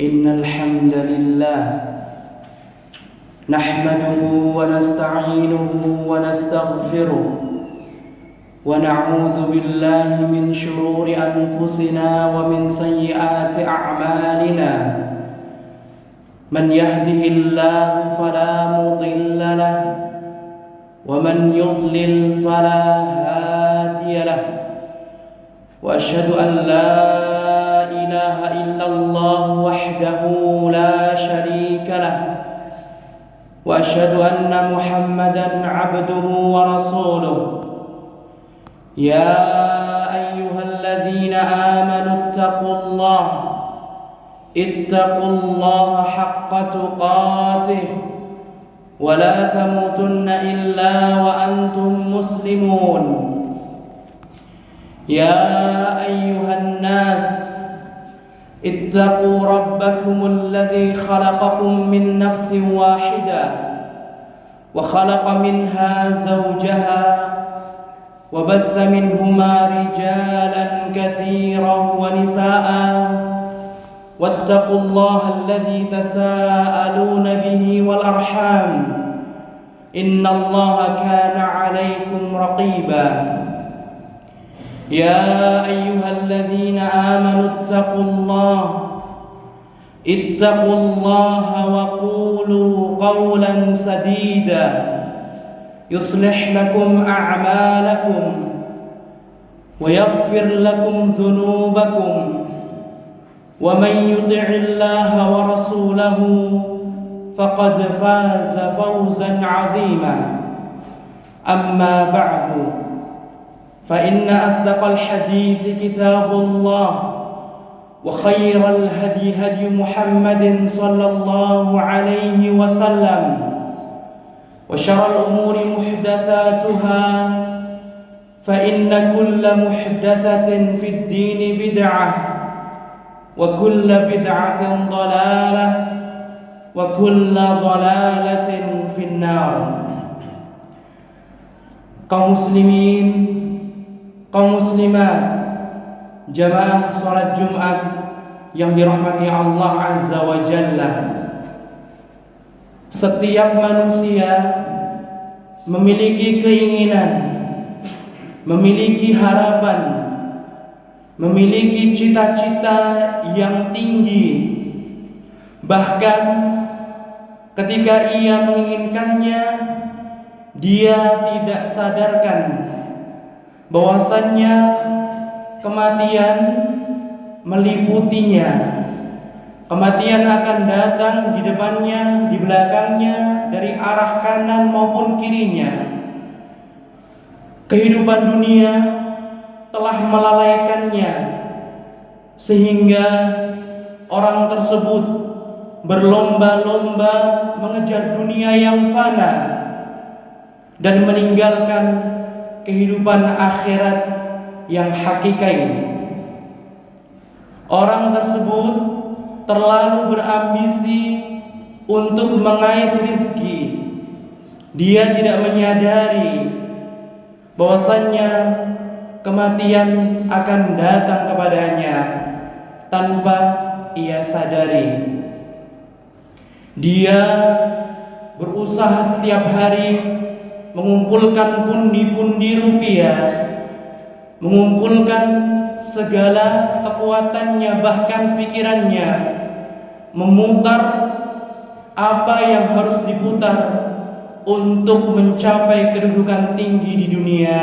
إن الحمد لله نحمده ونستعينه ونستغفره ونعوذ بالله من شرور أنفسنا ومن سيئات أعمالنا من يهده الله فلا مضل له ومن يضلل فلا هادي له وأشهد أن لا إله إلا الله وحده لا شريك له وأشهد أن محمدًا عبده ورسوله يا أيها الذين آمنوا اتقوا الله حق تقاته ولا تموتن إلا وأنتم مسلمون يا أيها الناس اتقوا ربكم الذي خلقكم من نفس واحدة وخلق منها زوجها وبث منهما رجالا كثيرا ونساء واتقوا الله الذي تساءلون به والأرحام إن الله كان عليكم رقيبا يا أيها الذين آمنوا اتقوا الله وقولوا قولا سديدا يصلح لكم أعمالكم ويغفر لكم ذنوبكم ومن يطع الله ورسوله فقد فاز فوزا عظيما أما بعد فإن أصدق الحديث كتاب الله وخير الهدي هدي محمد صلى الله عليه وسلم وشر الأمور محدثاتها فإن كل محدثة في الدين بدعة وكل بدعة ضلالة وكل ضلالة في النار. Kaum muslimin, kaum muslimat, jamaah salat Jumat yang dirahmati Allah Azza wa Jalla. Setiap manusia memiliki keinginan, memiliki harapan, memiliki cita-cita yang tinggi. Bahkan ketika ia menginginkannya, dia tidak sadarkan bahwasannya kematian meliputinya. Kematian akan datang di depannya, di belakangnya, dari arah kanan maupun kirinya. Kehidupan dunia telah melalaikannya, sehingga orang tersebut berlomba-lomba mengejar dunia yang fana dan meninggalkan kehidupan akhirat yang hakiki. Orang tersebut terlalu berambisi untuk mengais rizki. Dia tidak menyadari bahwasannya kematian akan datang kepadanya tanpa ia sadari. Dia berusaha setiap hari mengumpulkan pundi-pundi rupiah, mengumpulkan segala kekuatannya, bahkan pikirannya, memutar apa yang harus diputar untuk mencapai kedudukan tinggi di dunia.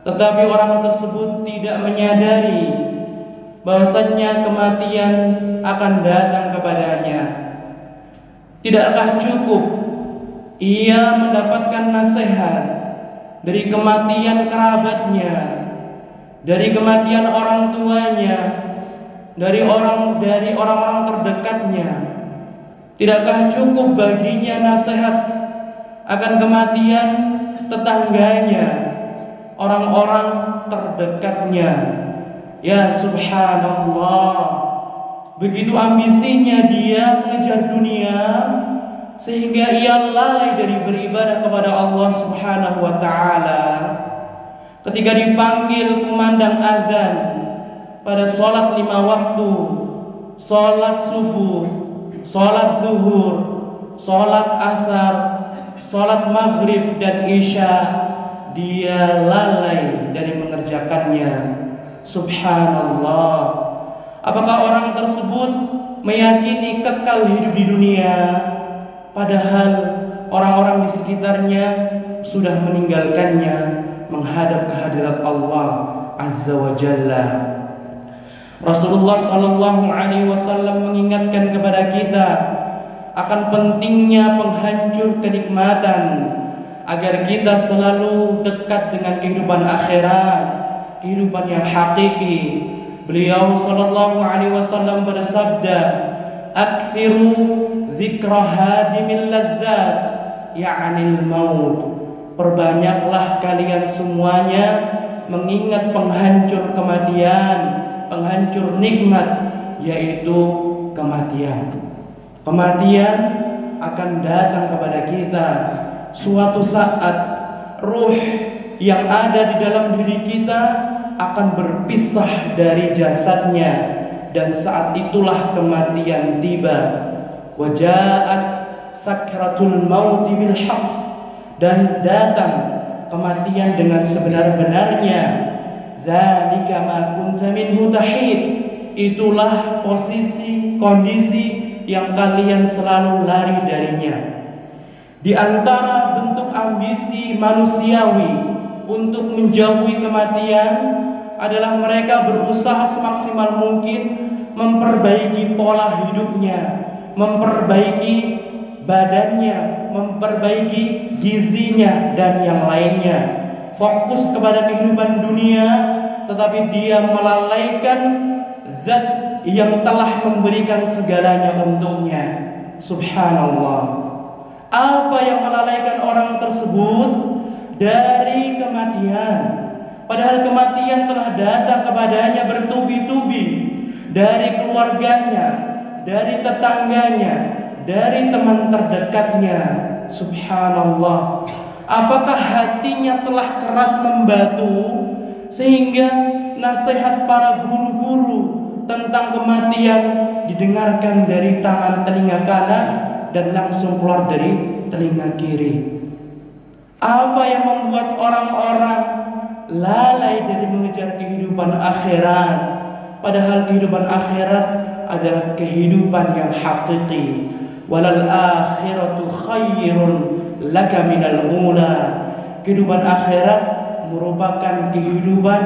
Tetapi orang tersebut tidak menyadari bahwasannya kematian akan datang kepadanya. Tidakkah cukup ia mendapatkan nasihat dari kematian kerabatnya, dari kematian orang tuanya, dari orang-orang terdekatnya? Tidakkah cukup baginya nasihat akan kematian tetangganya, orang-orang terdekatnya? Ya subhanallah, begitu ambisinya dia mengejar dunia sehingga ia lalai dari beribadah kepada Allah Subhanahu wa taala. Ketika dipanggil kumandang azan pada sholat 5 waktu, sholat subuh, sholat zuhur, sholat asar, sholat maghrib dan isya, dia lalai dari mengerjakannya. Subhanallah. Apakah orang tersebut meyakini kekal hidup di dunia, padahal orang-orang di sekitarnya sudah meninggalkannya menghadap kehadirat Allah Azza wa Jalla? Rasulullah sallallahu alaihi wasallam mengingatkan kepada kita akan pentingnya penghancur kenikmatan agar kita selalu dekat dengan kehidupan akhirat, kehidupan yang hakiki. Beliau sallallahu alaihi wasallam bersabda, "Aktsiru dzikra hadimil ladzat, ya'nil maut." Perbanyaklah kalian semuanya mengingat penghancur kematian, penghancur nikmat, yaitu kematian. Kematian akan datang kepada kita suatu saat. Ruh yang ada di dalam diri kita akan berpisah dari jasadnya, dan saat itulah kematian tiba. Wajaat sakratul maut bil haqq, dan datang kematian dengan sebenar-benarnya. Dzalika ma kunta minhu tahid, itulah posisi, kondisi yang kalian selalu lari darinya. Di antara bentuk ambisi manusiawi untuk menjauhi kematian adalah mereka berusaha semaksimal mungkin memperbaiki pola hidupnya, memperbaiki badannya, memperbaiki gizinya dan yang lainnya. Fokus kepada kehidupan dunia, tetapi dia melalaikan zat yang telah memberikan segalanya untuknya. Subhanallah. Apa yang melalaikan orang tersebut? Dari kematian. Padahal kematian telah datang kepadanya bertubi-tubi, dari keluarganya, dari tetangganya, dari teman terdekatnya. Subhanallah. Apakah hatinya telah keras membatu sehingga nasihat para guru-guru tentang kematian didengarkan dari tangan telinga kanan dan langsung keluar dari telinga kiri? Apa yang membuat orang-orang lalai dari mengejar kehidupan akhirat, padahal kehidupan akhirat adalah kehidupan yang hakiki? Walal akhiratu khairun laka minal ula. Kehidupan akhirat merupakan kehidupan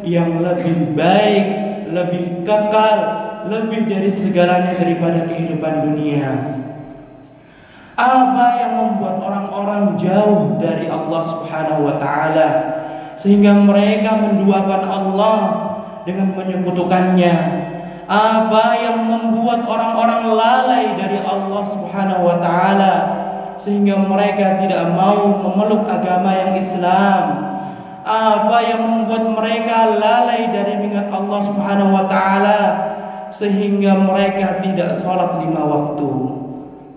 yang lebih baik, lebih kekal, lebih dari segalanya daripada kehidupan dunia. Apa yang membuat orang-orang jauh dari Allah Subhanahu wa taala sehingga mereka menduakan Allah dengan menyekutukannya? Apa yang membuat orang-orang lalai dari Allah Subhanahu wa taala sehingga mereka tidak mau memeluk agama yang Islam? Apa yang membuat mereka lalai dari mengingat Allah Subhanahu wa taala sehingga mereka tidak salat 5 waktu?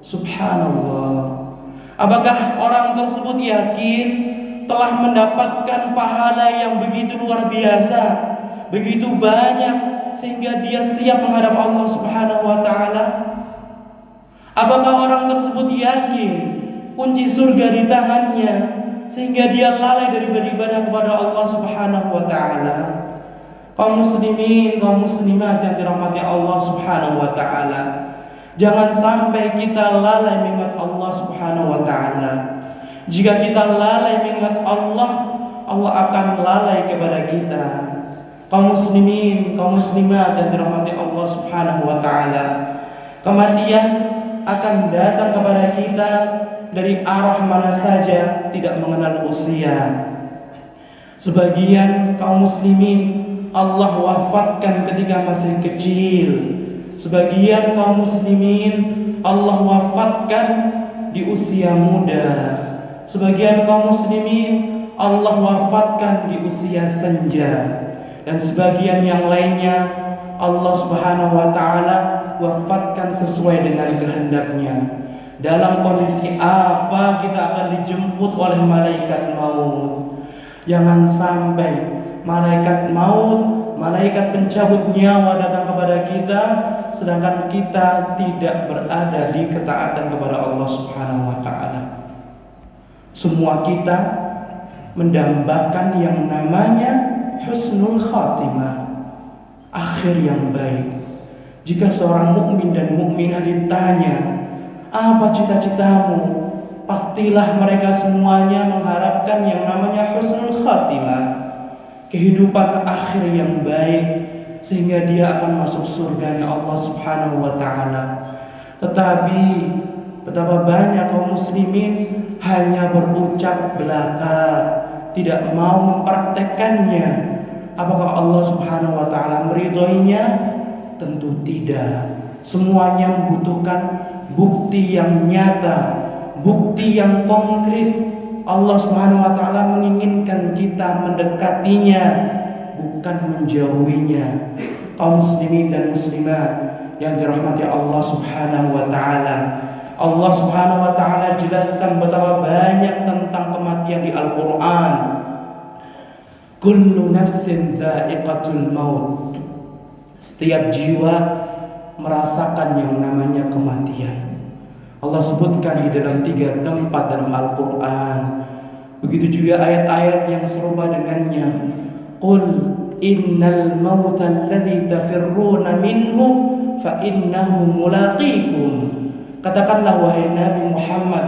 Subhanallah. Apakah orang tersebut yakin telah mendapatkan pahala yang begitu luar biasa, begitu banyak sehingga dia siap menghadap Allah Subhanahu wa taala? Apakah orang tersebut yakin kunci surga di tangannya sehingga dia lalai dari beribadah kepada Allah Subhanahu wa taala? Kaum muslimin, kaum muslimat yang dirahmati Allah Subhanahu wa taala, jangan sampai kita lalai mengingat Allah Subhanahu wa taala. Jika kita lalai mengingat Allah, Allah akan lalai kepada kita. Kaum muslimin, kaum muslimat yang dirahmati Allah Subhanahu wa taala, kematian akan datang kepada kita dari arah mana saja, tidak mengenal usia. Sebagian kaum muslimin Allah wafatkan ketika masih kecil. Sebagian kaum muslimin Allah wafatkan di usia muda. Sebagian kaum muslimin Allah wafatkan di usia senja. Dan sebagian yang lainnya Allah Subhanahu wa taala wafatkan sesuai dengan kehendaknya. Dalam kondisi apa kita akan dijemput oleh malaikat maut? Jangan sampai malaikat maut malaikat pencabut nyawa datang kepada kita, sedangkan kita tidak berada di ketaatan kepada Allah Subhanahu wa taala. Semua kita mendambakan yang namanya husnul khatimah, akhir yang baik. Jika seorang mukmin dan mukminah ditanya, apa cita-citamu? Pastilah mereka semuanya mengharapkan yang namanya husnul khatimah, kehidupan akhir yang baik, sehingga dia akan masuk surganya Allah Subhanahu wa taala. Tetapi betapa banyak kaum muslimin hanya berucap belaka, tidak mau mempraktekkannya. Apakah Allah Subhanahu wa taala meridhoinya? Tentu tidak. Semuanya membutuhkan bukti yang nyata, bukti yang konkret. Allah Subhanahu wa taala menginginkan kita mendekatinya, bukan menjauhinya. Kaum muslimin dan muslimat yang dirahmati Allah Subhanahu wa taala. Allah Subhanahu wa taala jelaskan betapa banyak tentang kematian di Al-Qur'an. Kullu nafsin dha'iqatul maut. Setiap jiwa merasakan yang namanya kematian. Allah sebutkan di dalam 3 tempat dalam Al-Quran. Begitu juga ayat-ayat yang serupa dengannya. Qul innal mauta alladhi tafirruna minhu fa innahu mulaqikum. Katakanlah wahai Nabi Muhammad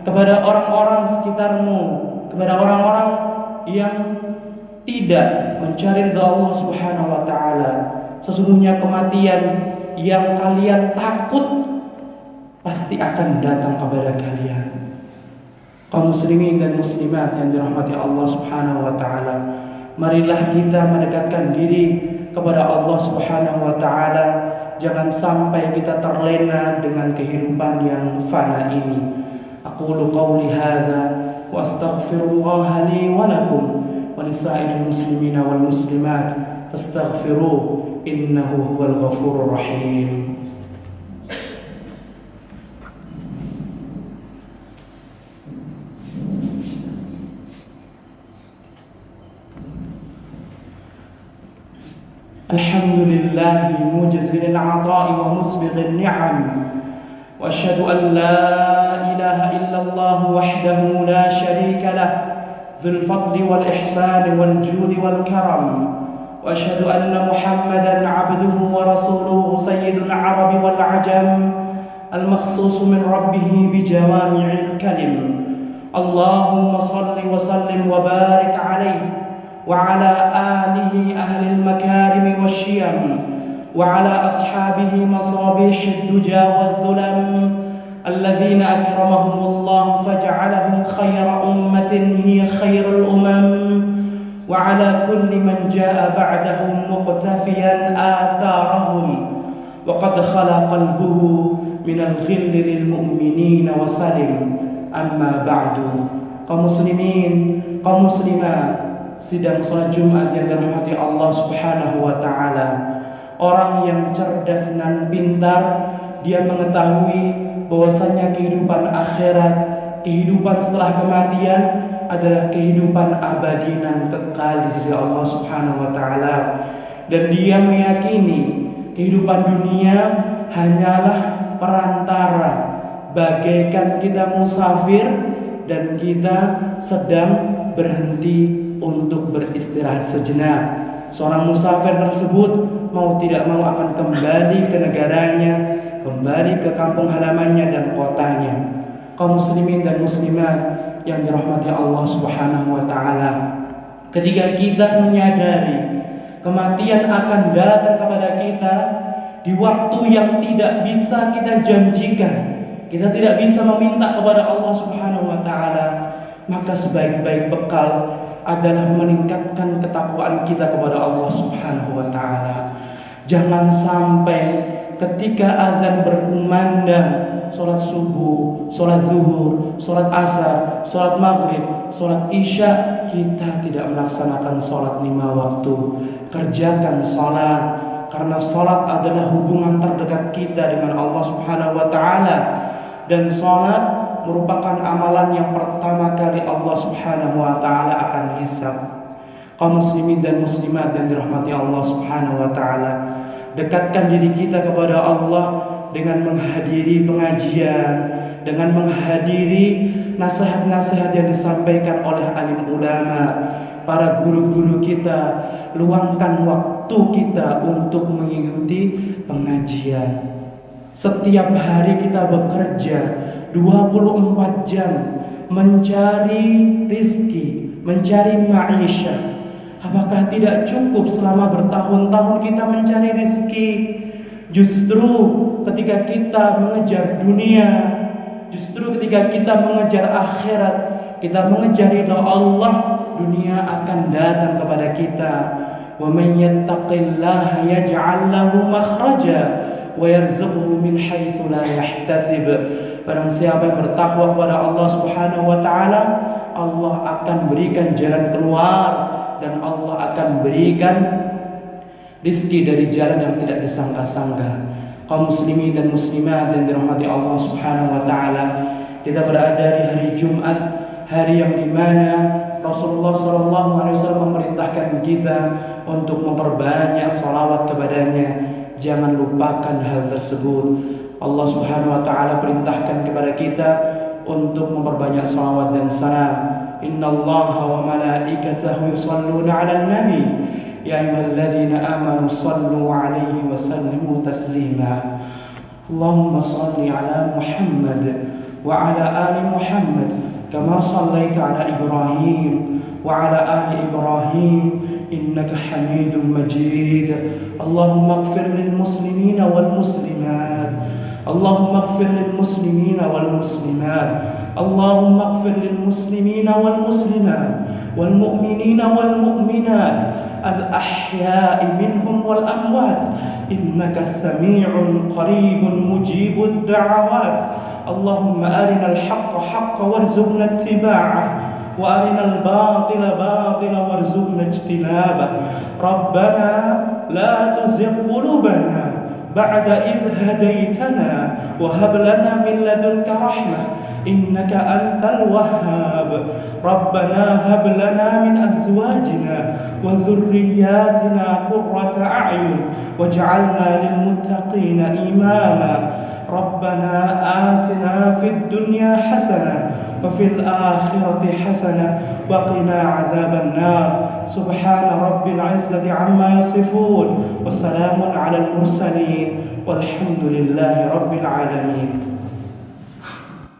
kepada orang-orang sekitarmu, kepada orang-orang yang tidak mencari ridha Allah Subhanahu wa taala, sesungguhnya kematian yang kalian takut pasti akan datang kepada kalian. Kaum muslimin dan muslimat yang dirahmati Allah Subhanahu wa taala, marilah kita mendekatkan diri kepada Allah Subhanahu wa taala. Jangan sampai kita terlena dengan kehidupan yang fana ini. Aqulu qawli hadza wa astaghfirullah li wa lakum wa lisairil muslimina wal muslimat fastaghfiruh innahu huwal ghafurur rahim. Alhamdulillahi mujzilil ata'i wa musbighil ni'am, wa asyhadu an la ilaha illallah wahdahu la syarika lah, dzul fadli wal ihsani wal judi wal karam, wa asyhadu anna Muhammadan 'abduhu wa rasuluhu sayyidul arabi wal ajam, al makhsus min rabbih bi jawami'il kalim. Allahumma salli wa sallim wa barik alaihi وعلى آله أهل المكارم والشيم وعلى أصحابه مصابيح الدجى والظلم الذين أكرمهم الله فجعلهم خير أمة هي خير الأمم وعلى كل من جاء بعدهم مقتفيا آثارهم وقد خلا قلبه من الغل للمؤمنين وسلم. أما بعد. kaum muslimin, kaum muslimat, sidang salat Jumat yang dirahmati Allah Subhanahu wa taala. Orang yang cerdas dan pintar, dia mengetahui bahwasanya kehidupan akhirat, kehidupan setelah kematian adalah kehidupan abadi dan kekal di sisi Allah Subhanahu wa taala. Dan dia meyakini kehidupan dunia hanyalah perantara, bagaikan kita musafir dan kita sedang berhenti untuk beristirahat sejenak. Seorang musafir tersebut mau tidak mau akan kembali ke negaranya, kembali ke kampung halamannya dan kotanya. Kaum muslimin dan muslimat yang dirahmati Allah Subhanahu wa taala, ketika kita menyadari kematian akan datang kepada kita di waktu yang tidak bisa kita janjikan, kita tidak bisa meminta kepada Allah Subhanahu wa taala, maka sebaik-baik bekal adalah meningkatkan ketakwaan kita kepada Allah Subhanahu wa taala. Jangan sampai ketika azan berkumandang, salat subuh, salat zuhur, salat asar, salat maghrib, salat isya, kita tidak melaksanakan salat 5 waktu. Kerjakan salat, karena salat adalah hubungan terdekat kita dengan Allah Subhanahu wa taala, dan salat merupakan amalan yang pertama kali Allah Subhanahu wa taala akan hisab. Kaum muslimin dan muslimat yang dirahmati Allah Subhanahu wa taala, dekatkan diri kita kepada Allah dengan menghadiri pengajian, dengan menghadiri nasihat-nasihat yang disampaikan oleh alim ulama, para guru-guru kita. Luangkan waktu kita untuk mengikuti pengajian. Setiap hari kita bekerja 24 jam mencari rizki, mencari maisha. Apakah tidak cukup selama bertahun-tahun kita mencari rizki? Justru ketika kita mengejar dunia, justru ketika kita mengejar akhirat, kita mengejar ridha Allah, dunia akan datang kepada kita. Wa may yattaqillaha yaj'al lahu makhraja wa yarzuqhu min haitsu la yahtasib. Barang siapa yang bertakwa kepada Allah Subhanahu wa taala, Allah akan berikan jalan keluar dan Allah akan berikan rizki dari jalan yang tidak disangka-sangka. Kaum muslimin dan muslimat yang dirahmati Allah Subhanahu wa taala, kita berada di hari Jumat, hari yang dimana Rasulullah SAW memerintahkan kita untuk memperbanyak salawat kepadanya. Jangan lupakan hal tersebut. Allah Subhanahu wa taala perintahkan kepada kita untuk memperbanyak salawat dan salam. Innallaha wa malaikatahu yusholluna 'alan nabi ya ayyuhalladzina amanu shallu 'alaihi wa sallimu taslima. Allahumma shalli 'ala Muhammad wa 'ala ali Muhammad kama shallaita 'ala Ibrahim wa 'ala ali Ibrahim innaka Hamidum Majid. Allahumma ighfir lil muslimina wal muslimat. Allahumma ighfir lil muslimina wal muslimat. Allahumma ighfir lil muslimina wal muslimat wal mu'minina wal mu'minat al ahya'i minhum wal amwat innaka sami'un qaribun mujibud da'awat. Allahumma arinal haqqa haqqan warzuqna ittiba'ah wa arinal batila batila warzuqna ijtinabah. Rabbana la tuzigh qulubana ba'da idh hadaytana wa hab lana min ladunka rahmah innaka antal wahhab. Rabbana hab lana min azwajina wa dhurriyyatina qurrata a'yun waj'alna lil muttaqina imama. Rabbana atina fid dunya hasanah wa fil akhirati hasanah wa qina 'adzaban nar. Subhana rabbil 'izzati 'amma yasifun wa salamun 'alal mursalin walhamdulillahi rabbil 'alamin.